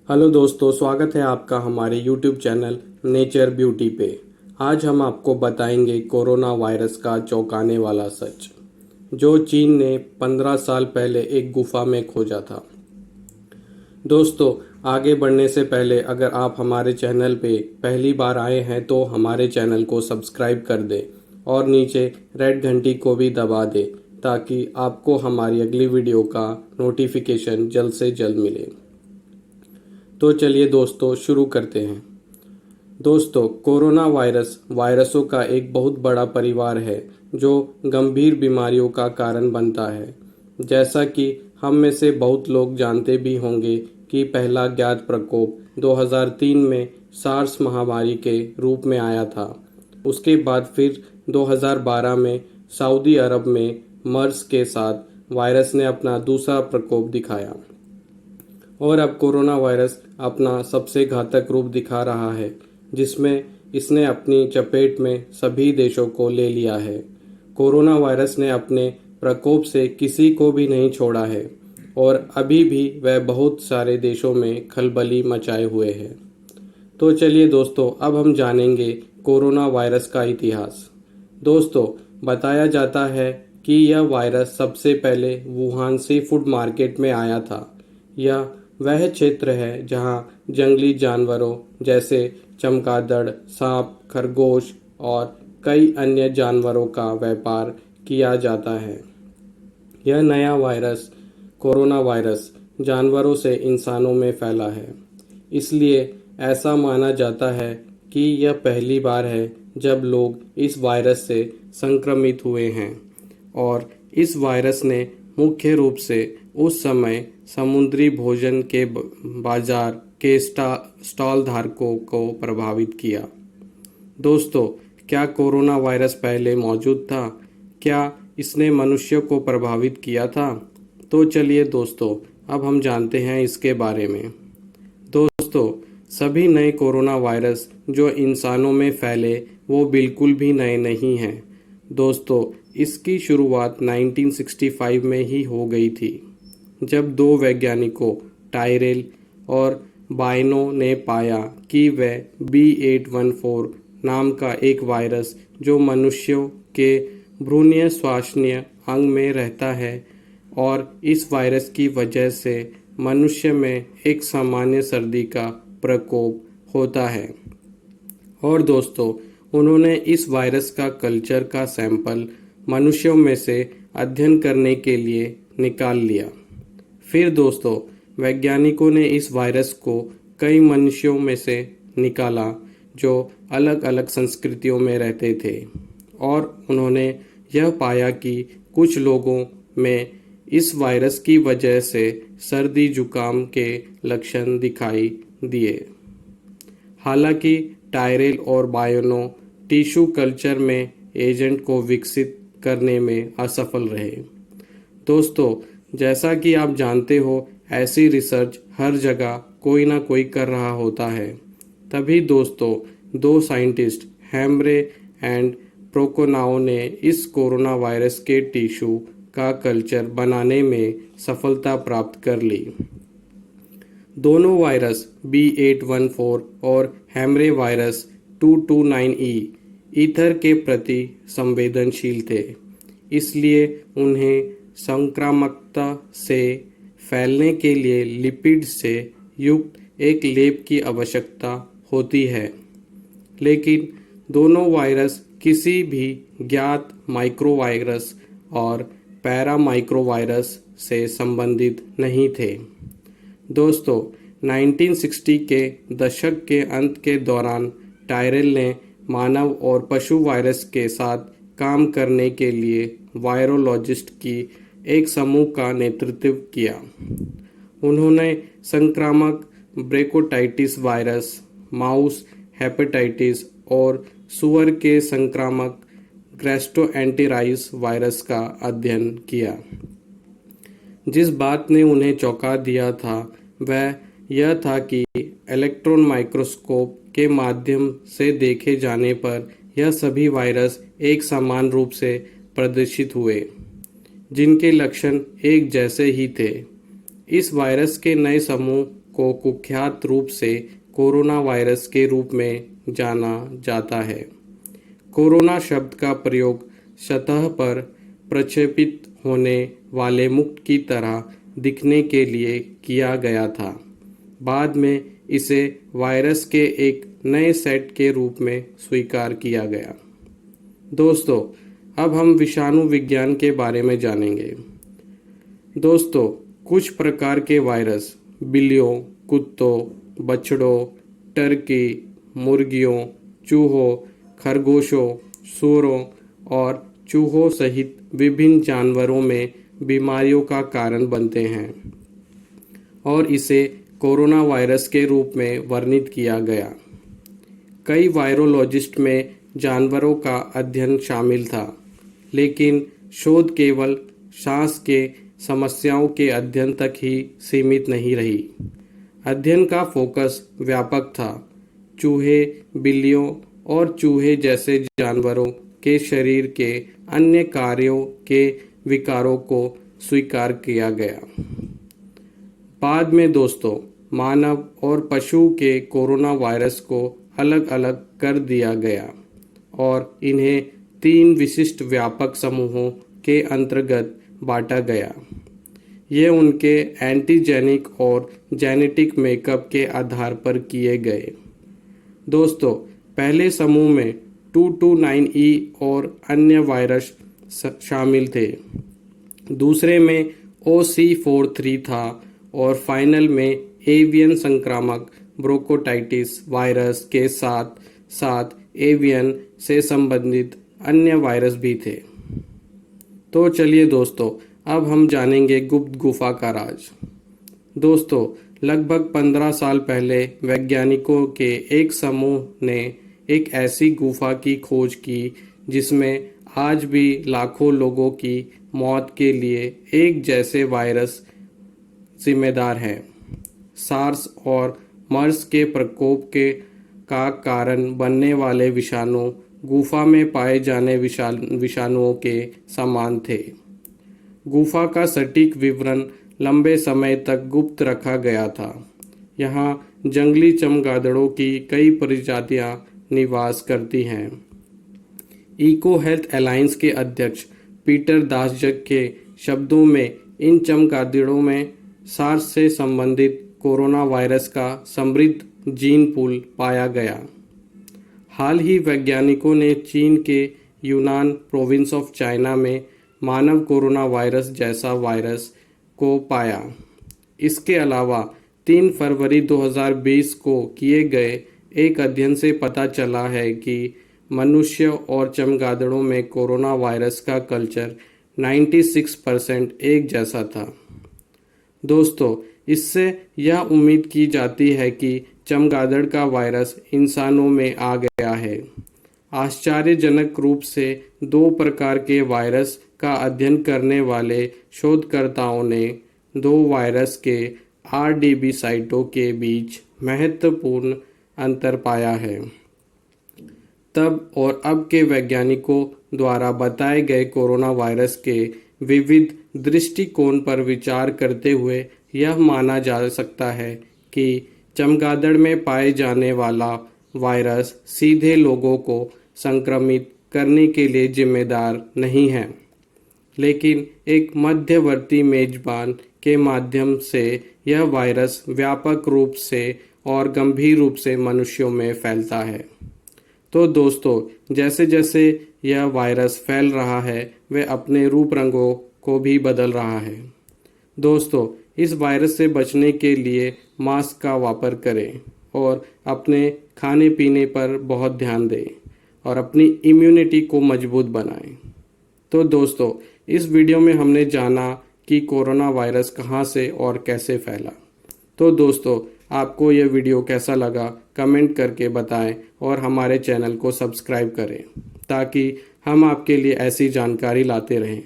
Hello दोस्तों, स्वागत है आपका हमारे YouTube चैनल नेचर ब्यूटी पे। आज हम आपको बताएंगे कोरोना वायरस का चौंकाने वाला सच, जो चीन ने 15 साल पहले एक गुफा में खोजा था। दोस्तों, आगे बढ़ने से पहले अगर आप हमारे चैनल पे पहली बार आए हैं तो हमारे चैनल को सब्सक्राइब कर दें और नीचे रेड घंटी को भी दबा दें ताकि आपको हमारी अगली वीडियो का नोटिफिकेशन जल्द से जल्द मिले। तो चलिए दोस्तों, शुरू करते हैं। दोस्तों, कोरोना वायरस वायरसों का एक बहुत बड़ा परिवार है जो गंभीर बीमारियों का कारण बनता है। जैसा कि हम में से बहुत लोग जानते भी होंगे कि पहला ज्ञात प्रकोप 2003 में सार्स महामारी के रूप में आया था। उसके बाद फिर 2012 में सऊदी अरब में मर्स के साथ वायरस ने अपना दूसरा प्रकोप दिखाया और अब कोरोना वायरस अपना सबसे घातक रूप दिखा रहा है, जिसमें इसने अपनी चपेट में सभी देशों को ले लिया है। कोरोना वायरस ने अपने प्रकोप से किसी को भी नहीं छोड़ा है और अभी भी वह बहुत सारे देशों में खलबली मचाए हुए है। तो चलिए दोस्तों, अब हम जानेंगे कोरोना वायरस का इतिहास। दोस्तों, बताया जाता है कि यह वायरस सबसे पहले वुहान सी फूड मार्केट में आया था। यह वह क्षेत्र है जहां जंगली जानवरों जैसे चमगादड़, सांप, खरगोश और कई अन्य जानवरों का व्यापार किया जाता है। यह नया वायरस, कोरोना वायरस, जानवरों से इंसानों में फैला है। इसलिए ऐसा माना जाता है कि यह पहली बार है जब लोग इस वायरस से संक्रमित हुए हैं और इस वायरस ने मुख्य रूप से उस समय समुद्री भोजन के बाजार के स्टॉल धारकों को प्रभावित किया। दोस्तों, क्या कोरोना वायरस पहले मौजूद था? क्या इसने मनुष्यों को प्रभावित किया था? तो चलिए दोस्तों, अब हम जानते हैं इसके बारे में। दोस्तों, सभी नए कोरोना वायरस जो इंसानों में फैले वो बिल्कुल भी नए नहीं हैं। दोस्तों, इसकी शुरुआत 1965 में ही हो गई थी, जब दो वैज्ञानिकों टायरेल और बायनो ने पाया कि वह B814 नाम का एक वायरस जो मनुष्यों के भ्रूणीय श्वसनीय अंग में रहता है और इस वायरस की वजह से मनुष्य में एक सामान्य सर्दी का प्रकोप होता है। और दोस्तों, उन्होंने इस वायरस का कल्चर का सैंपल मनुष्यों में से अध्ययन करने के लिए निकाल लिया। फिर दोस्तों, वैज्ञानिकों ने इस वायरस को कई मनुष्यों में से निकाला जो अलग अलग संस्कृतियों में रहते थे और उन्होंने यह पाया कि कुछ लोगों में इस वायरस की वजह से सर्दी जुकाम के लक्षण दिखाई दिए। हालांकि टायरेल और बायोनो टिश्यू कल्चर में एजेंट को विकसित करने में असफल रहे। दोस्तों, जैसा कि आप जानते हो, ऐसी रिसर्च हर जगह कोई ना कोई कर रहा होता है। तभी दोस्तों, दो साइंटिस्ट हैम्ब्रे एंड प्रोकोनाओ ने इस कोरोना वायरस के टिश्यू का कल्चर बनाने में सफलता प्राप्त कर ली। दोनों वायरस B814 और हैम्ब्रे वायरस 229E ईथर के प्रति संवेदनशील थे, इसलिए उन्हें संक्रामकता से फैलने के लिए लिपिड से युक्त एक लेप की आवश्यकता होती है। लेकिन दोनों वायरस किसी भी ज्ञात माइक्रोवायरस और पैरामाइक्रोवायरस से संबंधित नहीं थे। दोस्तों, 1960 के दशक के अंत के दौरान टायरेल ने मानव और पशु वायरस के साथ काम करने के लिए वायरोलॉजिस्ट की एक समूह का नेतृत्व किया। उन्होंने संक्रामक ब्रैकोटाइटिस वायरस, माउस हेपेटाइटिस और सुअर के संक्रामक गैस्ट्रोएंटेराइटिस वायरस का अध्ययन किया। जिस बात ने उन्हें चौंका दिया था वह यह था कि इलेक्ट्रॉन माइक्रोस्कोप के माध्यम से देखे जाने पर यह सभी वायरस एक समान रूप से प्रदर्शित हुए, जिनके लक्षण एक जैसे ही थे। इस वायरस के नए समूह को कुख्यात रूप से कोरोना वायरस के रूप में जाना जाता है। कोरोना शब्द का प्रयोग सतह पर प्रक्षेपित होने वाले मुक्त की तरह दिखने के लिए किया गया था। बाद में इसे वायरस के एक नए सेट के रूप में स्वीकार किया गया। दोस्तों, अब हम विषाणु विज्ञान के बारे में जानेंगे। दोस्तों, कुछ प्रकार के वायरस बिल्लियों, कुत्तों, बछड़ों, टर्की, मुर्गियों, चूहों, खरगोशों, सूअरों और चूहों सहित विभिन्न जानवरों में बीमारियों का कारण बनते हैं और इसे कोरोना वायरस के रूप में वर्णित किया गया। कई वायरोलॉजिस्ट में जानवरों का अध्ययन शामिल था, लेकिन शोध केवल सांस के समस्याओं के अध्ययन तक ही सीमित नहीं रही। अध्ययन का फोकस व्यापक था। चूहे, बिल्लियों और चूहे जैसे जानवरों के शरीर के अन्य कार्यों के विकारों को स्वीकार किया गया। बाद में दोस्तों, मानव और पशु के कोरोना वायरस को अलग अलग कर दिया गया और इन्हें 3 विशिष्ट व्यापक समूहों के अंतर्गत बांटा गया। ये उनके एंटीजेनिक और जेनेटिक मेकअप के आधार पर किए गए। दोस्तों, पहले समूह में 229E और अन्य वायरस शामिल थे। दूसरे में OC43 था और फाइनल में एवियन संक्रामक ब्रोंकोटाइटिस वायरस के साथ साथ एवियन से संबंधित अन्य वायरस भी थे। तो चलिए दोस्तों, अब हम जानेंगे गुप्त गुफा का राज। दोस्तों, लगभग 15 साल पहले वैज्ञानिकों के एक समूह ने एक ऐसी गुफा की खोज की जिसमें आज भी लाखों लोगों की मौत के लिए एक जैसे वायरस जिम्मेदार हैं। सार्स और मर्स के प्रकोप का कारण बनने वाले विषाणु गुफा में पाए जाने विषाणुओं के समान थे। गुफा का सटीक विवरण लंबे समय तक गुप्त रखा गया था। यहाँ जंगली चमगादड़ों की कई प्रजातियां निवास करती हैं। इको हेल्थ अलायंस के अध्यक्ष पीटर दासजग के शब्दों में इन चमगादड़ों में सार्स से संबंधित कोरोना वायरस का समृद्ध जीन पूल पाया गया। हाल ही वैज्ञानिकों ने चीन के यूनान प्रोविंस ऑफ चाइना में मानव कोरोना वायरस जैसा वायरस को पाया। इसके अलावा 3 फरवरी 2020 को किए गए एक अध्ययन से पता चला है कि मनुष्य और चमगादड़ों में कोरोना वायरस का कल्चर 96% एक जैसा था। दोस्तों, इससे यह उम्मीद की जाती है कि चमगादड़ का वायरस इंसानों में आ गया है। आश्चर्यजनक रूप से 2 प्रकार के वायरस का अध्ययन करने वाले शोधकर्ताओं ने 2 वायरस के RDB साइटों के बीच महत्वपूर्ण अंतर पाया है। तब और अब के वैज्ञानिकों द्वारा बताए गए कोरोना वायरस के विविध दृष्टिकोण पर विचार करते हुए यह माना जा सकता है कि चमगादड़ में पाए जाने वाला वायरस सीधे लोगों को संक्रमित करने के लिए जिम्मेदार नहीं है, लेकिन एक मध्यवर्ती मेजबान के माध्यम से यह वायरस व्यापक रूप से और गंभीर रूप से मनुष्यों में फैलता है। तो दोस्तों, जैसे जैसे यह वायरस फैल रहा है वह अपने रूप रंगों को भी बदल रहा है। दोस्तों, इस वायरस से बचने के लिए मास्क का वापर करें और अपने खाने पीने पर बहुत ध्यान दें और अपनी इम्यूनिटी को मजबूत बनाएं। तो दोस्तों, इस वीडियो में हमने जाना कि कोरोना वायरस कहां से और कैसे फैला। तो दोस्तों, आपको यह वीडियो कैसा लगा कमेंट करके बताएं और हमारे चैनल को सब्सक्राइब करें ताकि हम आपके लिए ऐसी जानकारी लाते रहें।